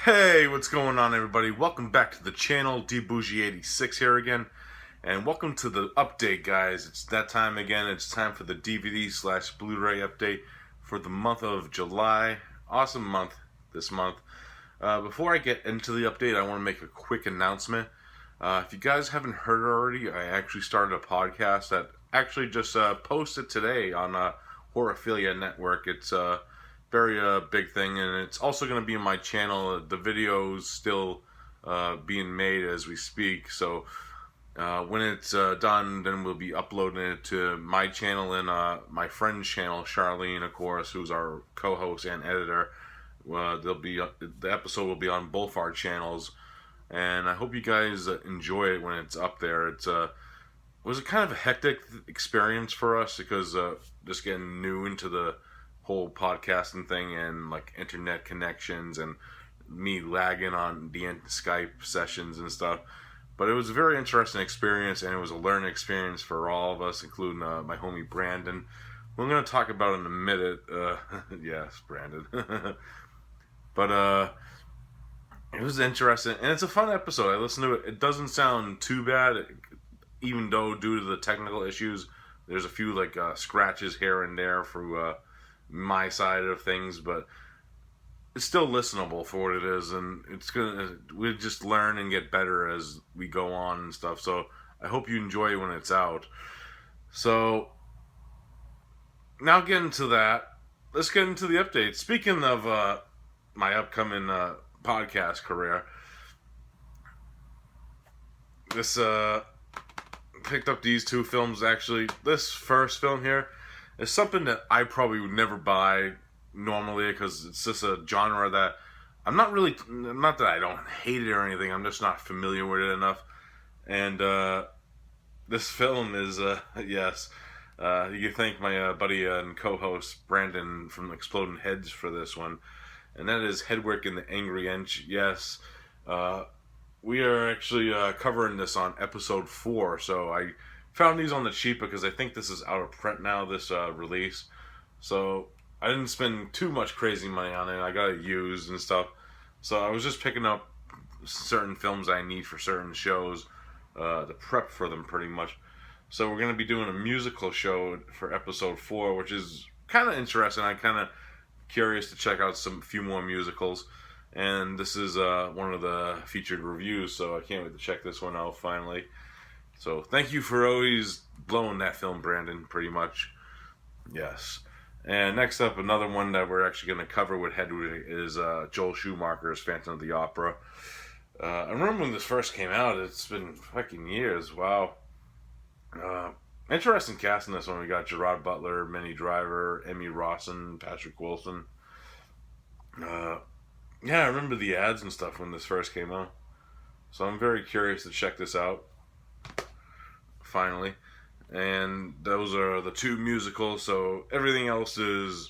Hey, what's going on, everybody? Welcome back to the channel, dbougie86 here again, and welcome to the update, guys. It's that time again. It's time for the DVD/Blu-ray update for the month of July. Awesome month this month. Before I get into the update, I want to make a quick announcement. If you guys haven't heard already, I actually started a podcast that actually just posted today on Horophilia Network. It's very big thing, and it's also going to be on my channel. The video's still being made as we speak, so when it's done, then we'll be uploading it to my channel and my friend's channel, Charlene, of course, who's our co-host and editor. The episode will be on both our channels, and I hope you guys enjoy it when it's up there. It was a kind of a hectic experience for us because just getting new into the whole podcasting thing and like internet connections and me lagging on the Skype sessions and stuff. But it was a very interesting experience, and it was a learning experience for all of us, including my homie Brandon. We're going to talk about it in a minute. Yes, Brandon. But it was interesting, and it's a fun episode. I listened to it. It doesn't sound too bad, even though due to the technical issues, there's a few like scratches here and there through my side of things, but it's still listenable for what it is, and we just learn and get better as we go on and stuff. So I hope you enjoy when it's out. So now getting to that, let's get into the update. Speaking of my upcoming podcast career, this picked up these two films. Actually, this first film here is something that I probably would never buy normally, because it's just a genre that not that I don't hate it or anything, I'm just not familiar with it enough. And this film is, yes, you can thank my buddy and co-host Brandon from Exploding Heads for this one, and that is Hedwig and the Angry Inch. Yes, we are actually covering this on episode 4, so I found these on the cheap because I think this is out of print now, this release. So I didn't spend too much crazy money on it. I got it used and stuff. So I was just picking up certain films I need for certain shows to prep for them pretty much. So we're going to be doing a musical show for episode 4, which is kind of interesting. I'm kind of curious to check out few more musicals. And this is one of the featured reviews, so I can't wait to check this one out finally. So thank you for always blowing that film, Brandon, pretty much. Yes. And next up, another one that we're actually going to cover with Hedwig is Joel Schumacher's Phantom of the Opera. I remember when this first came out. It's been fucking years. Wow. Interesting cast in this one. We got Gerard Butler, Minnie Driver, Emmy Rossum, Patrick Wilson. Yeah, I remember the ads and stuff when this first came out. So I'm very curious to check this out finally. And those are the two musicals, so everything else is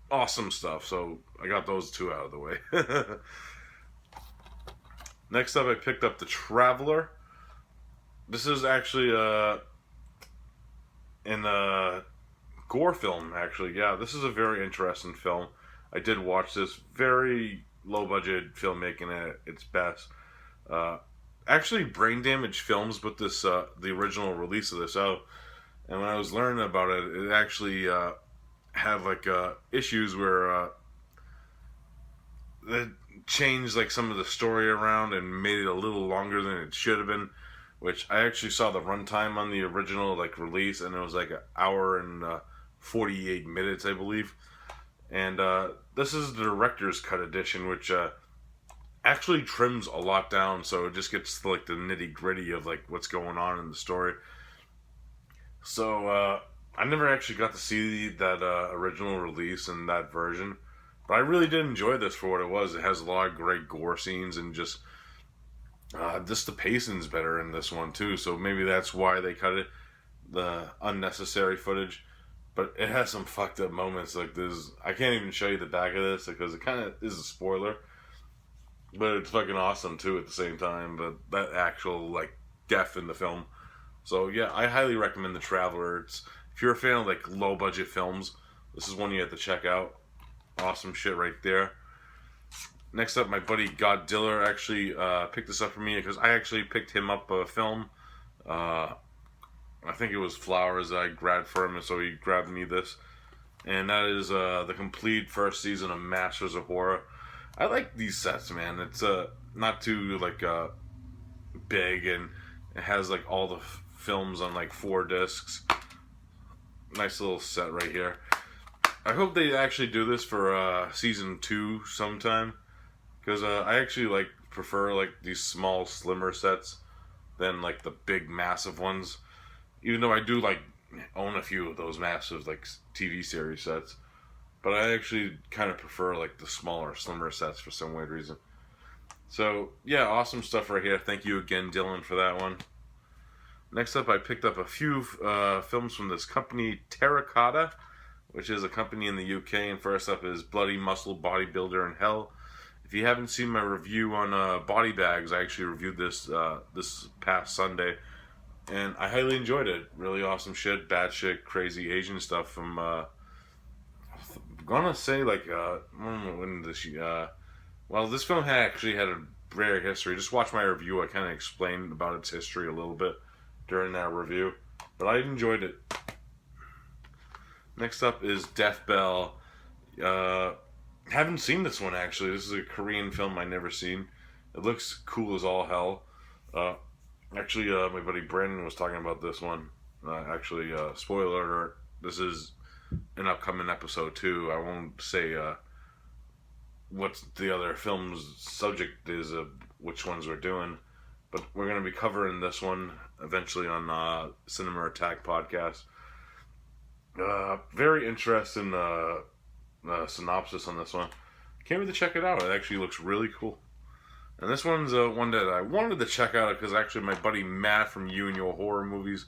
awesome stuff. So I got those two out of the way. Next up, I picked up The Traveler. This is actually in a gore film, actually. Yeah, this is a very interesting film. I did watch this. Very low-budget filmmaking at its best. Actually, Brain Damage Films put this the original release of this out, and when I was learning about it, it actually had like issues where they changed like some of the story around and made it a little longer than it should have been. Which I actually saw the runtime on the original like release, and it was like an hour and 48 minutes, I believe. And this is the director's cut edition, which actually trims a lot down, so it just gets to like the nitty gritty of like what's going on in the story. So I never actually got to see that original release and that version, but I really did enjoy this for what it was. It has a lot of great gore scenes, and just the pacing's better in this one too. So maybe that's why they cut it, the unnecessary footage. But it has some fucked up moments like this. I can't even show you the back of this because it kind of is a spoiler. But it's fucking awesome too at the same time. But that actual like death in the film. So yeah, I highly recommend The Traveler. If you're a fan of like low budget films, this is one you have to check out. Awesome shit right there. Next up, my buddy God Diller actually picked this up for me because I actually picked him up a film. Uh, I think it was Flowers that I grabbed for him, and so he grabbed me this. And that is the complete first season of Masters of Horror. I like these sets, man. It's not too like big, and it has like all the films on like 4 discs. Nice little set right here. I hope they actually do this for season 2 sometime, because I actually like prefer like these small, slimmer sets than like the big, massive ones. Even though I do like own a few of those massive like TV series sets, but I actually kind of prefer like the smaller, slimmer sets for some weird reason. So yeah, awesome stuff right here. Thank you again, Dylan, for that one. Next up, I picked up a few films from this company, Terracotta, which is a company in the UK. And first up is Bloody Muscle Bodybuilder in Hell. If you haven't seen my review on Body Bags, I actually reviewed this this past Sunday, and I highly enjoyed it. Really awesome shit, bad shit, crazy Asian stuff from. I'm gonna say like when this well, this film actually had a rare history. Just watch my review. I kind of explained about its history a little bit during that review, but I enjoyed it. Next up is Death Bell. Haven't seen this one actually. This is a Korean film I never seen. It looks cool as all hell. Actually, my buddy Brandon was talking about this one. Spoiler alert. This is an upcoming episode too. I won't say what the other film's subject is, which ones we're doing, but we're going to be covering this one eventually on Cinema Attack podcast. Very interesting synopsis on this one. Can't wait to check it out. It actually looks really cool. And this one's one that I wanted to check out because actually my buddy Matt from You and Your Horror Movies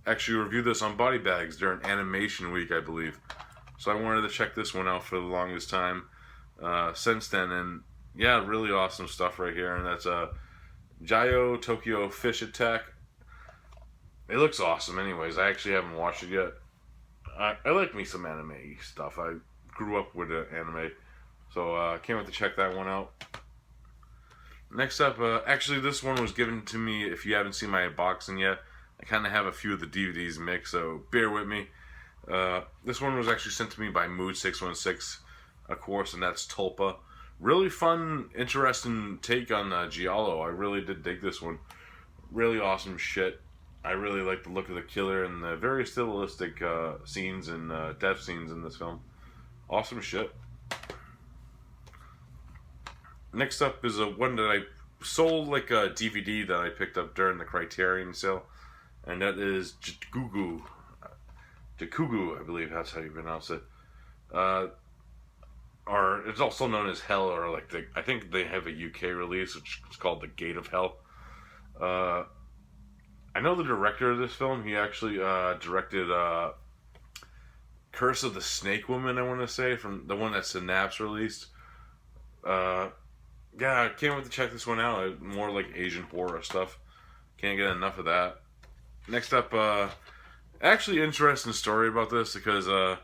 actually reviewed this on Body Bags during Animation Week, I believe. So I wanted to check this one out for the longest time since then. And yeah, really awesome stuff right here. And that's Jayo Tokyo Fish Attack. It looks awesome anyways. I actually haven't watched it yet. I like me some anime stuff. I grew up with anime. So can't wait to check that one out. Next up, actually this one was given to me, if you haven't seen my unboxing yet. I kind of have a few of the DVDs mixed, so bear with me. This one was actually sent to me by Mood616, of course, and that's Tulpa. Really fun, interesting take on Giallo. I really did dig this one. Really awesome shit. I really like the look of the killer and the very stylistic scenes and death scenes in this film. Awesome shit. Next up is a one that I sold like a DVD that I picked up during the Criterion sale, and that is Jakugu. Jakugu, I believe that's how you pronounce it. Or it's also known as Hell, or like I think they have a UK release, which is called The Gate of Hell. I know the director of this film. He actually directed Curse of the Snake Woman, I want to say, from the one that Synapse released. Yeah, I can't wait to check this one out. More like Asian horror stuff. Can't get enough of that. Next up, actually interesting story about this because the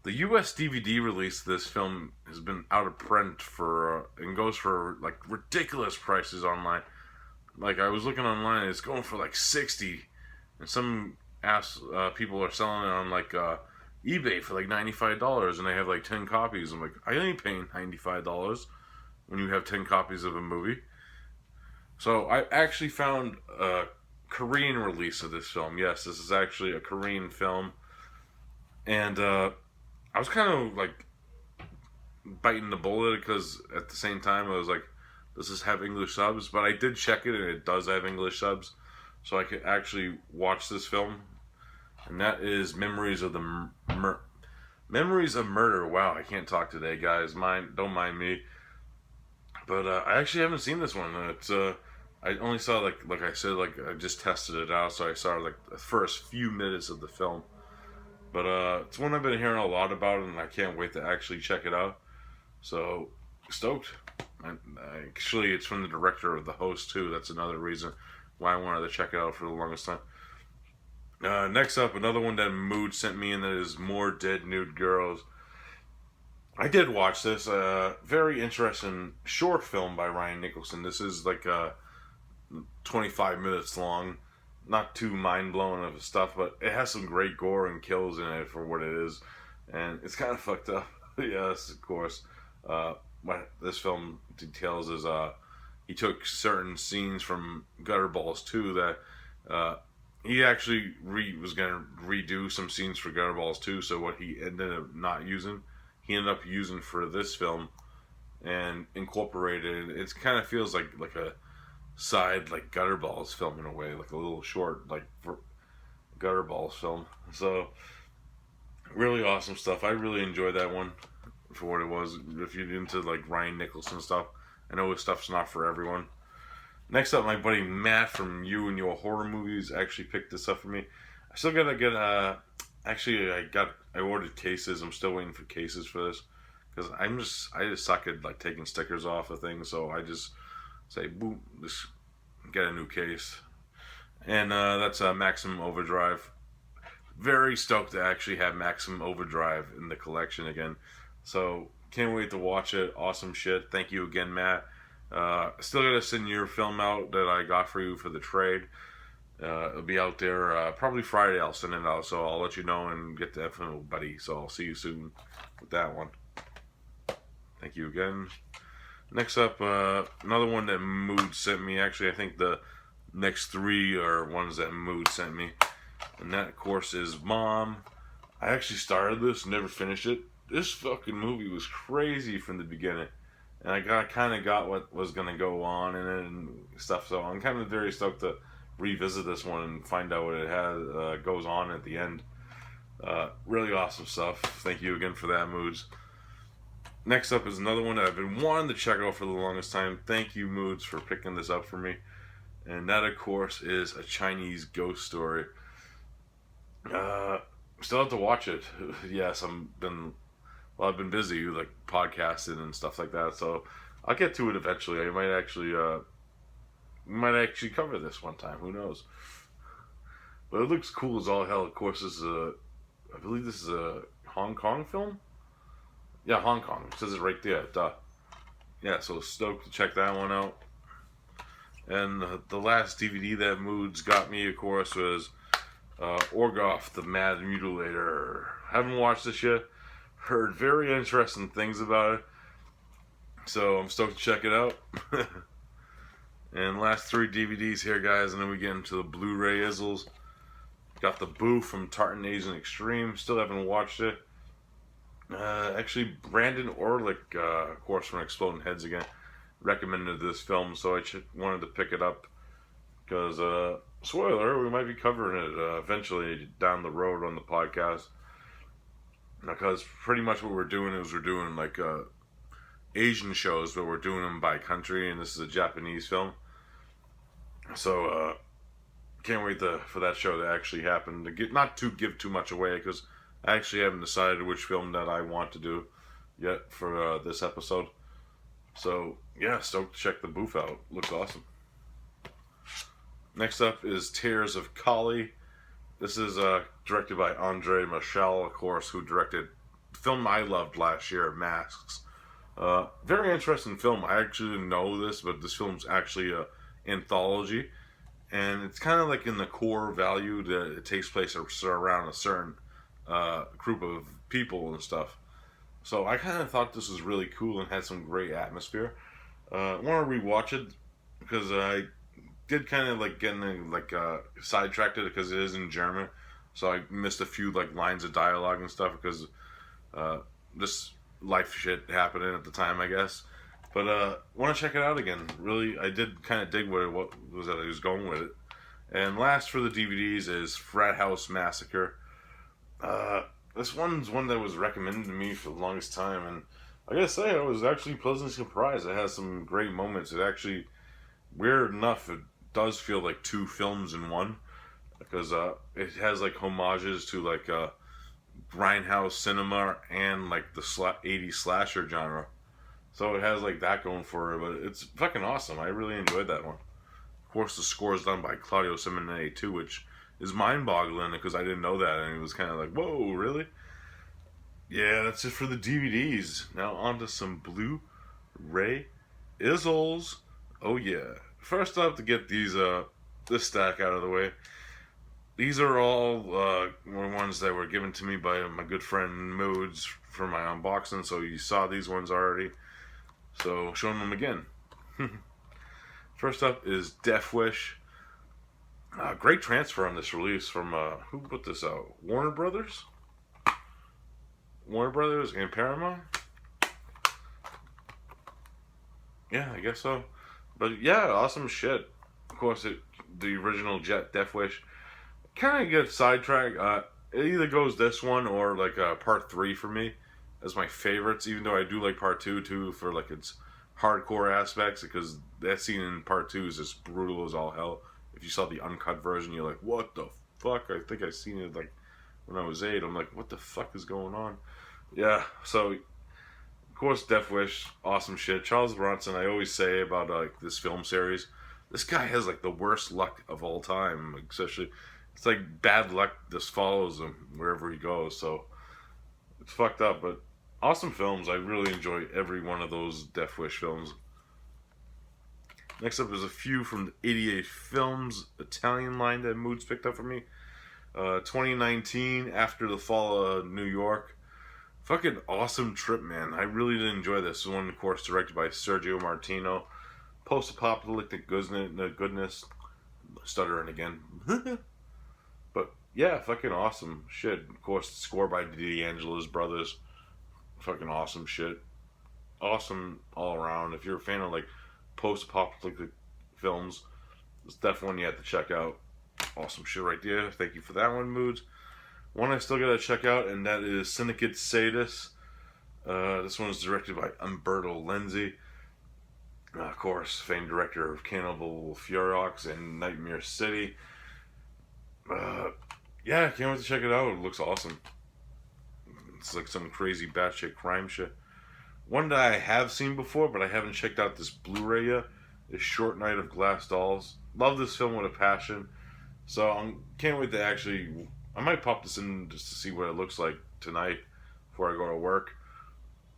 US DVD release of this film has been out of print for and goes for like ridiculous prices online. Like I was looking online, it's going for like $60, and some people are selling it on like eBay for like $95, and they have like 10 copies. I'm like, I ain't paying $95 when you have 10 copies of a movie. So I actually found a Korean release of this film. Yes, this is actually a Korean film, and I was kind of like biting the bullet because at the same time I was like, does this have English subs? But I did check it, and it does have English subs, so I could actually watch this film. And that is Memories of Memories of Murder. Wow, I can't talk today, guys. Don't mind me. But I actually haven't seen this one. It's I only saw like I said, like I just tested it out, so I saw like the first few minutes of the film. But it's one I've been hearing a lot about, and I can't wait to actually check it out. So stoked. Actually, it's from the director of The Host too. That's another reason why I wanted to check it out for the longest time. Next up, another one that Mood sent me, and that is More Dead Nude Girls. I did watch this. Very interesting short film by Ryan Nicholson. This is like 25 minutes long. Not too mind blowing of stuff, but it has some great gore and kills in it for what it is, and it's kind of fucked up. Yes, of course. What this film details is he took certain scenes from Gutterballs 2 that he actually was gonna redo some scenes for Gutterballs 2. So what he ended up not using, he ended up using for this film and incorporated. It kind of feels like a side like Gutterballs film in a way, like a little short like Gutterballs film. So really awesome stuff. I really enjoyed that one for what it was. If you're into like Ryan Nicholson stuff, I know his stuff's not for everyone. Next up, my buddy Matt from You and Your Horror Movies actually picked this up for me. I still gotta get actually I ordered cases. I'm still waiting for cases for this because I just suck at like taking stickers off of things. So I just say boom, just get a new case. And that's Maximum Overdrive. Very stoked to actually have Maximum Overdrive in the collection again. So can't wait to watch it. Awesome shit. Thank you again, Matt. Still gotta send your film out that I got for you for the trade. It'll be out there probably Friday. I'll send it out, so I'll let you know and get the info, buddy. So I'll see you soon with that one. Thank you again. Next up, another one that Mood sent me. Actually, I think the next three are ones that Mood sent me. And that, of course, is Mom. I actually started this, never finished it. This fucking movie was crazy from the beginning. And I kind of got what was going to go on in it and stuff. So I'm kind of very stoked to revisit this one and find out what it has goes on at the end. Really awesome stuff. Thank you again for that, Moods. Next up is another one that I've been wanting to check out for the longest time. Thank you, Moods, for picking this up for me. And that, of course, is A Chinese Ghost Story. Still have to watch it. Yes, I've been busy, like podcasting and stuff like that. So I'll get to it eventually. I might actually cover this one time. Who knows? But it looks cool as all hell. Of course, I believe this is a Hong Kong film. Yeah, Hong Kong. It says it right there. Duh. Yeah, so stoked to check that one out. And the last DVD that Moods got me, of course, was Orgoff, the Mad Mutilator. Haven't watched this yet. Heard very interesting things about it. So I'm stoked to check it out. And last three DVDs here, guys, and then we get into the Blu-ray Izzles. Got the Boo from Tartan Asian Extreme. Still haven't watched it. Actually, Brandon Orlick, of course, from Exploding Heads again, recommended this film, so I wanted to pick it up. Because, spoiler, we might be covering it eventually down the road on the podcast. Because pretty much what we're doing is we're doing like Asian shows, but we're doing them by country, and this is a Japanese film. So, can't wait for that show to actually happen. Not to give too much away, because I actually haven't decided which film that I want to do yet for this episode. So, yeah, stoked to check the booth out. Looks awesome. Next up is Tears of Kali. This is directed by Andre Michel, of course, who directed the film I loved last year, Masks. Very interesting film. I actually didn't know this, but this film's actually an anthology. And it's kind of like in the core value that it takes place around a certain group of people and stuff. So I kind of thought this was really cool and had some great atmosphere. I want to rewatch it because I did kind of like getting like sidetracked because it is in German, so I missed a few like lines of dialogue and stuff because this life shit happening at the time, I guess. But want to check it out again. Really, I did kind of dig what was that I was going with it. And last for the DVDs is Frat House Massacre. This one's one that was recommended to me for the longest time, and I gotta say, I was actually pleasantly surprised. It has some great moments. It actually, weird enough, it does feel like two films in one, because it has like homages to like grindhouse cinema and like the 80s slasher genre. So it has like that going for it, but it's fucking awesome. I really enjoyed that one. Of course, the score is done by Claudio Simonetti too, which is mind-boggling because I didn't know that, and it was kind of like, whoa, really? Yeah, that's it for the DVDs. Now on to some Blu-Ray Izzles. Oh yeah. First up, to get this stack out of the way. These are all ones that were given to me by my good friend Moods for my unboxing. So you saw these ones already. So showing them again. First up is Death Wish. Great transfer on this release from who put this out? Warner Brothers. Warner Brothers and Paramount. Yeah, I guess so. But yeah, awesome shit. Of course, the original Death Wish kind of gets sidetracked. It either goes this one or like part 3 for me as my favorites. Even though I do like part 2 too for like its hardcore aspects, because that scene in part 2 is just brutal as all hell. If you saw the uncut version, you're like, what the fuck? I think I seen it like when I was 8. I'm like, what the fuck is going on? Yeah, so of course, Death Wish, awesome shit. Charles Bronson, I always say about like this film series, this guy has like the worst luck of all time. Especially, it's like bad luck just follows him wherever he goes. So it's fucked up, but awesome films. I really enjoy every one of those Death Wish films. Next up is a few from the 88 Films Italian line that Moods picked up for me. 2019, After the Fall of New York. Fucking awesome trip, man. I really did enjoy this. This one, of course, directed by Sergio Martino. Post-apocalyptic goodness. Stuttering again. But yeah, fucking awesome shit. Of course, score by D'Angelo's brothers. Fucking awesome shit. Awesome all around. If you're a fan of like post-apocalyptic films, it's definitely one you have to check out. Awesome shit right there. Thank you for that one, Moods. One I still gotta check out, and that is Syndicate Sadist. This one is directed by Umberto Lenzi. Of course, famed director of Cannibal Ferox and Nightmare City. Yeah, I can't wait to check it out. It looks awesome. It's like some crazy batshit crime shit. One that I have seen before, but I haven't checked out this Blu-ray yet, is Short Night of Glass Dolls. Love this film with a passion. So I can't wait to actually... I might pop this in just to see what it looks like tonight before I go to work.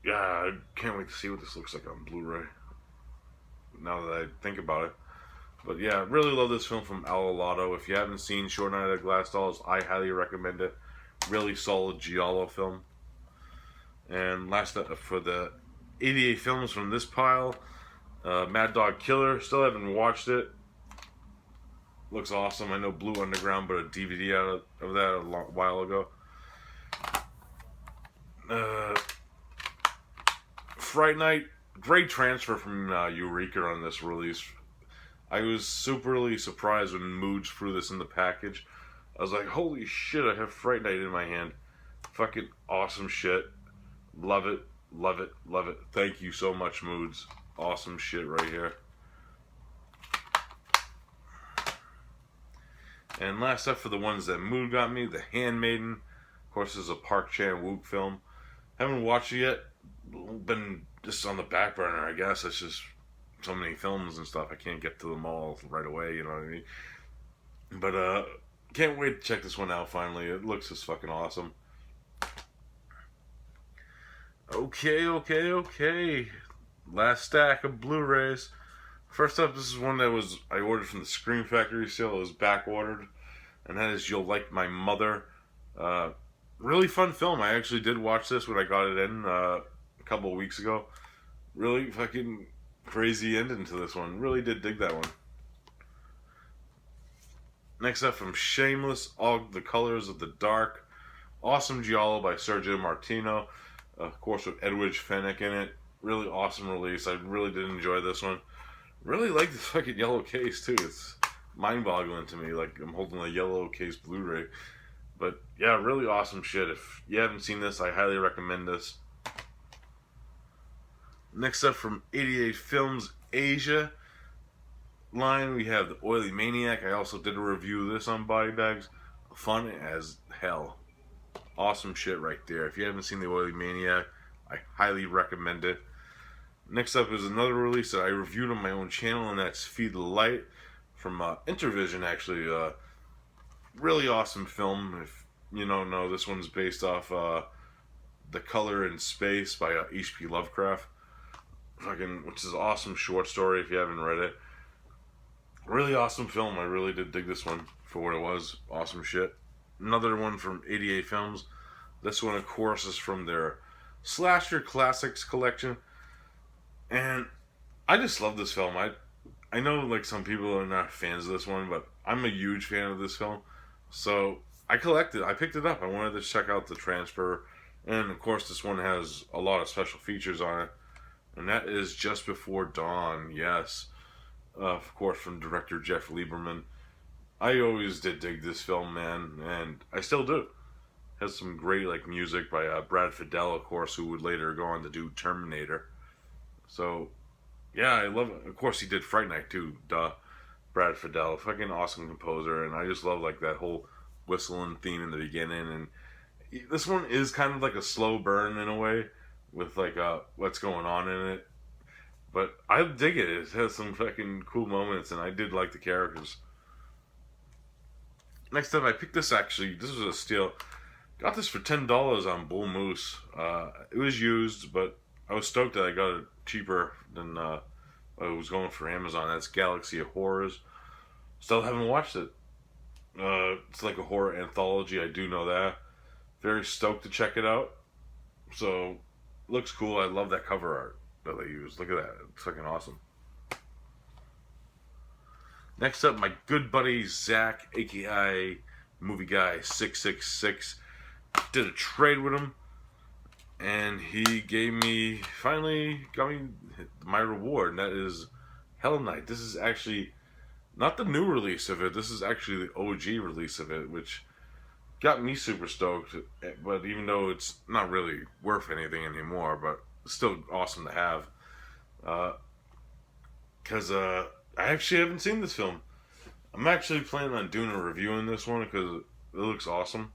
Yeah, I can't wait to see what this looks like on Blu-ray. Now that I think about it. But yeah, really love this film from Al. If you haven't seen Short Night of Glass Dolls, I highly recommend it. Really solid giallo film. And last up for the 88 films from this pile, Mad Dog Killer. Still haven't watched it. Looks awesome. I know Blue Underground put a DVD out of that a while ago. Fright Night, great transfer from Eureka on this release. I was superly surprised when Moods threw this in the package. I was like, holy shit, I have Fright Night in my hand. Fucking awesome shit. Love it, love it, love it. Thank you so much, Moods. Awesome shit right here. And last up for the ones that Mood got me, The Handmaiden. Of course, this is a Park Chan-wook film. Haven't watched it yet. Been just on the back burner, I guess. It's just so many films and stuff. I can't get to them all right away, you know what I mean? But, can't wait to check this one out finally. It looks just fucking awesome. Okay. Last stack of Blu-rays. First up, this is one that I ordered from the Scream Factory sale. It was back ordered, and that is You'll Like My Mother. Really fun film. I actually did watch this when I got it in a couple of weeks ago. Really fucking crazy ending to this one. Really did dig that one. Next up from Shameless, All the Colors of the Dark. Awesome giallo by Sergio Martino. Of course, with Edwidge Fenech in it. Really awesome release. I really did enjoy this one. Really like this fucking yellow case too. It's mind-boggling to me. Like I'm holding a yellow case Blu-ray. But yeah, really awesome shit. If you haven't seen this, I highly recommend this. Next up from 88 Films Asia line, we have The Oily Maniac. I also did a review of this on Body Bags. Fun as hell. Awesome shit right there. If you haven't seen The Oily Maniac, I highly recommend it. Next up is another release that I reviewed on my own channel, and that's Feed the Light from Intervision, actually. Really awesome film. If you don't know, this one's based off The Color in Space by H.P. Lovecraft. Which is an awesome short story if you haven't read it. Really awesome film. I really did dig this one for what it was. Awesome shit. Another one from 88 Films. This one, of course, is from their Slasher Classics collection. And I just love this film. I know like some people are not fans of this one, but I'm a huge fan of this film. So I collected. I picked it up. I wanted to check out the transfer. And of course, this one has a lot of special features on it. And that is Just Before Dawn. Yes. Of course, from director Jeff Lieberman. I always did dig this film, man. And I still do. Has some great like music by Brad Fiedel, of course, who would later go on to do Terminator. So, yeah, I love it. Of course, he did Fright Night too. Duh. Brad Fiedel, fucking awesome composer, and I just love like that whole whistling theme in the beginning. And this one is kind of like a slow burn in a way, with like what's going on in it. But I dig it. It has some fucking cool moments, and I did like the characters. Next up, I picked this actually. This was a steal. Got this for $10 on Bull Moose. It was used, but I was stoked that I got it cheaper than I was going for Amazon. That's Galaxy of Horrors. Still haven't watched it. It's like a horror anthology. I do know that. Very stoked to check it out. So, looks cool. I love that cover art that they use. Look at that. It's fucking awesome. Next up, my good buddy Zach, aka Movie Guy 666, did a trade with him. And he finally got me my reward, and that is Hell Night. This is actually not the new release of it. This is actually the OG release of it, which got me super stoked. But even though it's not really worth anything anymore, but it's still awesome to have. Because I actually haven't seen this film. I'm actually planning on doing a review on this one because it looks awesome.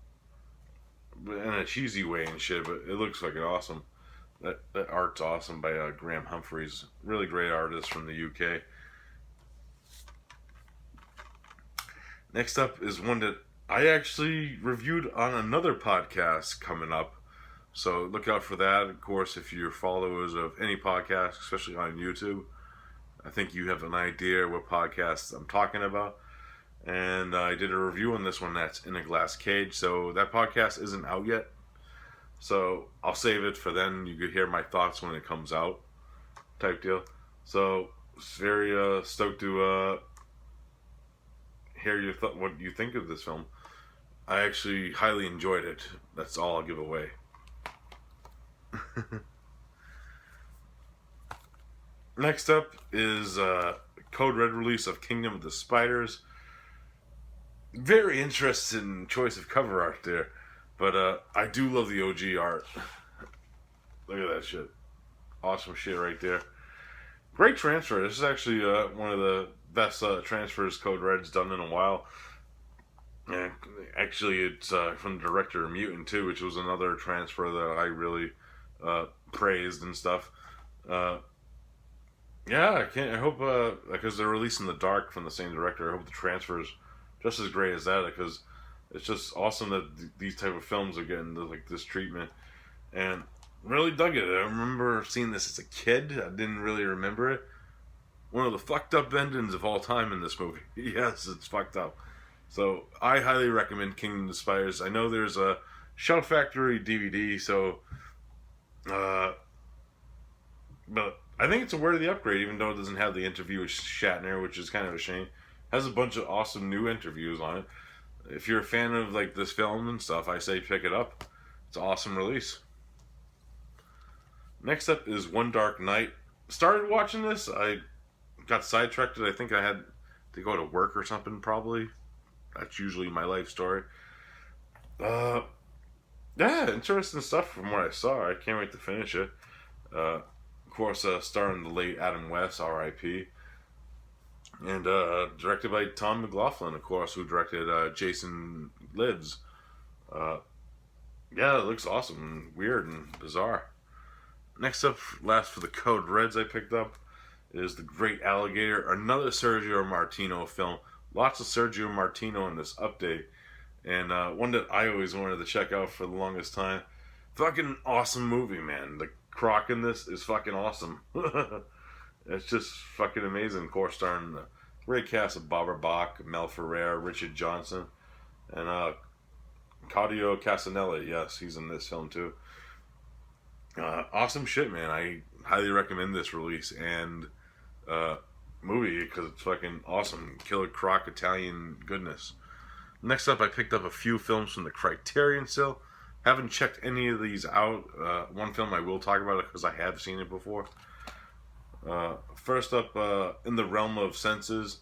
In a cheesy way and shit, but it looks fucking awesome. That art's awesome by Graham Humphreys. Really great artist from the UK. Next up is one that I actually reviewed on another podcast coming up. So look out for that. Of course, if you're followers of any podcast, especially on YouTube, I think you have an idea what podcasts I'm talking about. And I did a review on this one that's In a Glass Cage. So that podcast isn't out yet. So I'll save it for then. You could hear my thoughts when it comes out. Type deal. So very stoked to hear what you think of this film. I actually highly enjoyed it. That's all I'll give away. Next up is Code Red release of Kingdom of the Spiders. Very interesting choice of cover art there. But I do love the OG art. Look at that shit. Awesome shit right there. Great transfer. This is actually one of the best transfers Code Red's done in a while. And actually, it's from the director of Mutant too, which was another transfer that I really praised and stuff. Yeah, I hope because they're releasing The Dark from the same director. I hope the transfer's just as great as that, because it's just awesome that these type of films are getting like this treatment, and really dug it. I remember seeing this as a kid. I didn't really remember it. One of the fucked up endings of all time in this movie. Yes, it's fucked up. So I highly recommend Kingdom of the Spiders. I know there's a Shout Factory DVD, so but I think it's a worthy upgrade, even though it doesn't have the interview with Shatner, which is kind of a shame. Has a bunch of awesome new interviews on it. If you're a fan of like this film and stuff, I say pick it up. It's an awesome release. Next up is One Dark Night. Started watching this, I got sidetracked. I think I had to go to work or something, probably. That's usually my life story. Yeah, interesting stuff from what I saw. I can't wait to finish it. Of course, starring the late Adam West, R.I.P. And directed by Tom McLaughlin, of course, who directed Jason Lives. Yeah, it looks awesome and weird and bizarre. Next up, last for the Code Reds I picked up, is The Great Alligator, another Sergio Martino film. Lots of Sergio Martino in this update, and one that I always wanted to check out for the longest time. Fucking awesome movie, man. The Croc in this is fucking awesome. It's just fucking amazing. Of course, starring a great cast of Barbara Bach, Mel Ferrer, Richard Johnson, and Claudio Casanelli. Yes, he's in this film too. Awesome shit, man. I highly recommend this release and movie because it's fucking awesome. Killer Croc Italian goodness. Next up, I picked up a few films from the Criterion still. Haven't checked any of these out. One film I will talk about it because I have seen it before. First up, in the realm of senses.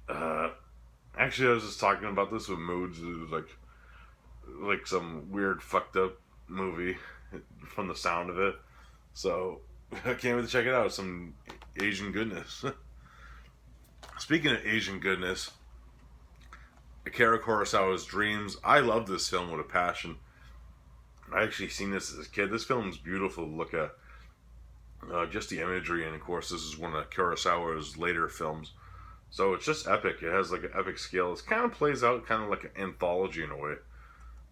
Actually, I was just talking about this with Moods. It was like some weird fucked up movie from the sound of it. So I can't wait to check it out. Some Asian goodness. Speaking of Asian goodness, Akira Kurosawa's Dreams. I love this film with a passion. I actually seen this as a kid. This film is beautiful to look at. Just the imagery, and of course, this is one of Kurosawa's later films. So it's just epic. It has like an epic scale. It kind of plays out kind of like an anthology in a way.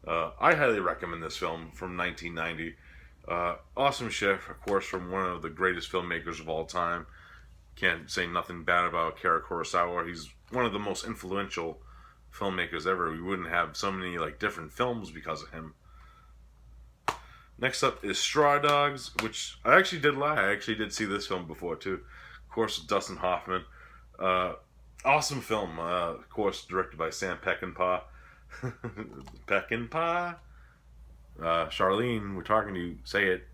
I highly recommend this film from 1990. Awesome shit, of course, from one of the greatest filmmakers of all time. Can't say nothing bad about Akira Kurosawa. He's one of the most influential filmmakers ever. We wouldn't have so many like different films because of him. Next up is Straw Dogs, which I actually did lie. I actually did see this film before too. Of course, Dustin Hoffman. Awesome film. Of course, directed by Sam Peckinpah. Peckinpah. Charlene, we're talking to you. Say it.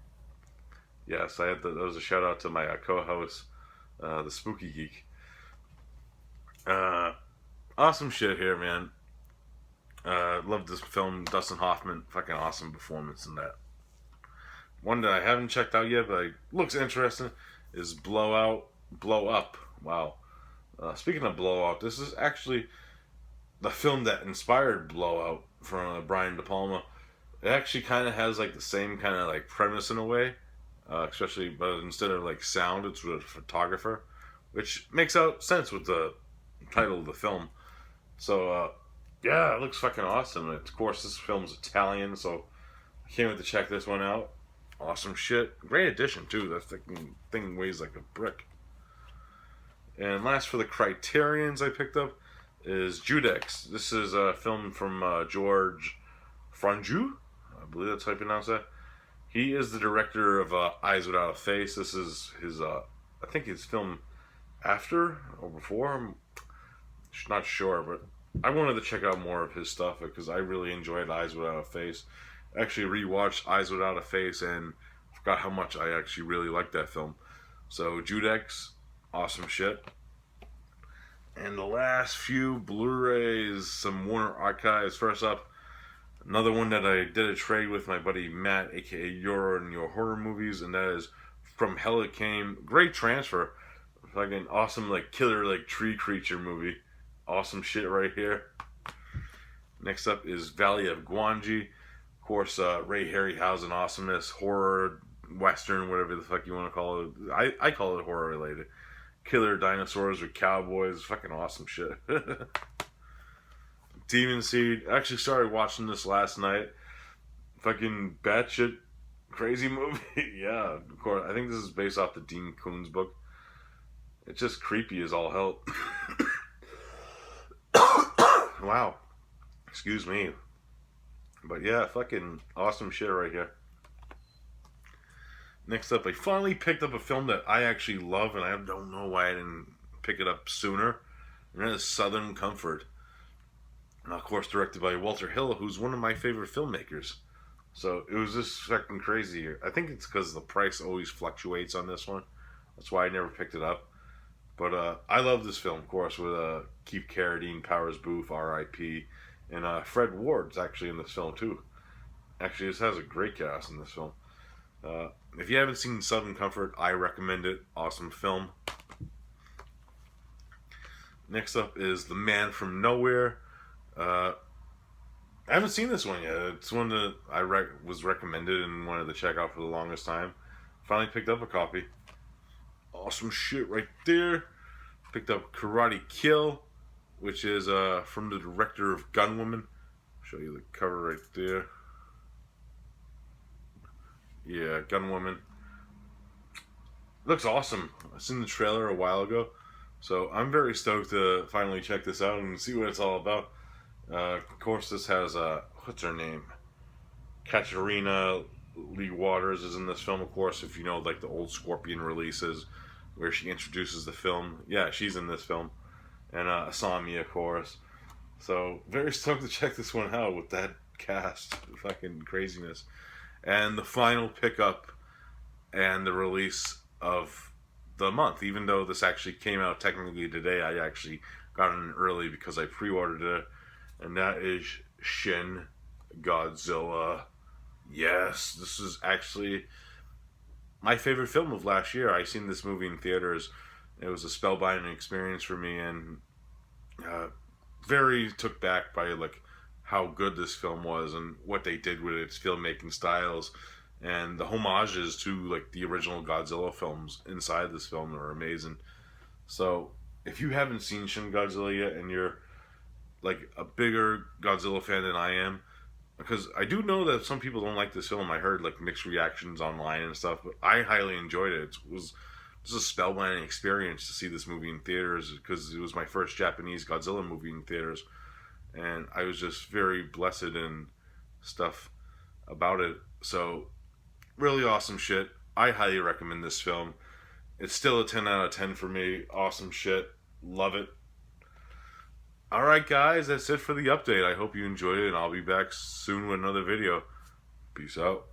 Yes, I had that was a shout out to my co-host, the Spooky Geek. Awesome shit here, man. Love this film. Dustin Hoffman, fucking awesome performance in that. One that I haven't checked out yet, but it looks interesting, is Blow Up. Wow. Speaking of Blowout, this is actually the film that inspired Blowout from Brian De Palma. It actually kind of has like the same kind of like premise in a way, especially, but instead of like sound, it's with a photographer, which makes out sense with the title of the film. So, yeah, it looks fucking awesome. And of course, this film's Italian, so I can't wait to check this one out. Awesome shit. Great addition, too. That thing weighs like a brick. And last for the Criterions I picked up is Judex. This is a film from George Franju. I believe that's how you pronounce that. He is the director of Eyes Without a Face. This is his, I think his film after or before. I'm not sure, but I wanted to check out more of his stuff because I really enjoyed Eyes Without a Face. Actually rewatched Eyes Without a Face and forgot how much I actually really liked that film. So Judex, awesome shit. And the last few Blu-rays, some Warner Archives. First up, another one that I did a trade with my buddy Matt, aka Your and Your Horror Movies, and that is From Hell It Came. Great transfer. Fucking awesome, like killer, like tree creature movie. Awesome shit right here. Next up is Valley of Gwangi. Of course, Ray Harryhausen awesomeness, horror, western, whatever the fuck you want to call it. I call it horror related. Killer dinosaurs with cowboys, fucking awesome shit. Demon Seed. I actually started watching this last night. Fucking batshit crazy movie. Yeah, of course. I think this is based off the Dean Koontz book. It's just creepy as all hell. Wow. Excuse me. But yeah, fucking awesome shit right here. Next up, I finally picked up a film that I actually love, and I don't know why I didn't pick it up sooner. And that is Southern Comfort. And of course, directed by Walter Hill, who's one of my favorite filmmakers. So it was just fucking crazy. I think it's because the price always fluctuates on this one. That's why I never picked it up. But I love this film, of course, with Keith Carradine, Powers Booth, R.I.P., and Fred Ward's actually in this film, too. Actually, this has a great cast in this film. If you haven't seen Southern Comfort, I recommend it. Awesome film. Next up is The Man from Nowhere. I haven't seen this one yet. It's one that I was recommended and wanted to check out for the longest time. Finally picked up a copy. Awesome shit right there. Picked up Karate Kill, which is from the director of Gunwoman. I'll show you the cover right there. Yeah, Gunwoman. Looks awesome. I seen the trailer a while ago, so I'm very stoked to finally check this out and see what it's all about. Of course, this has what's her name? Katarina Lee Waters is in this film. Of course, if you know like the old Scorpion releases where she introduces the film, yeah, she's in this film, and Asami, of course. So very stoked to check this one out with that cast, fucking craziness, and the final pickup and the release of the month. Even though this actually came out technically today, I actually got it early because I pre-ordered it, and that is Shin Godzilla. Yes, this is actually my favorite film of last year. I seen this movie in theaters. It was a spellbinding experience for me, and uh, very took back by like how good this film was and what they did with its filmmaking styles and the homages to like the original Godzilla films inside this film are amazing. So if you haven't seen Shin Godzilla yet and you're like a bigger Godzilla fan than I am, because I do know that some people don't like this film. I heard like mixed reactions online and stuff, but I highly enjoyed it. It was just a spellbinding experience to see this movie in theaters because it was my first Japanese Godzilla movie in theaters, and I was just very blessed and stuff about it. So really awesome shit. I highly recommend this film. It's still a 10 out of 10 for me. Awesome shit. Love it. Alright, guys, that's it for the update. I hope you enjoyed it, and I'll be back soon with another video. Peace out.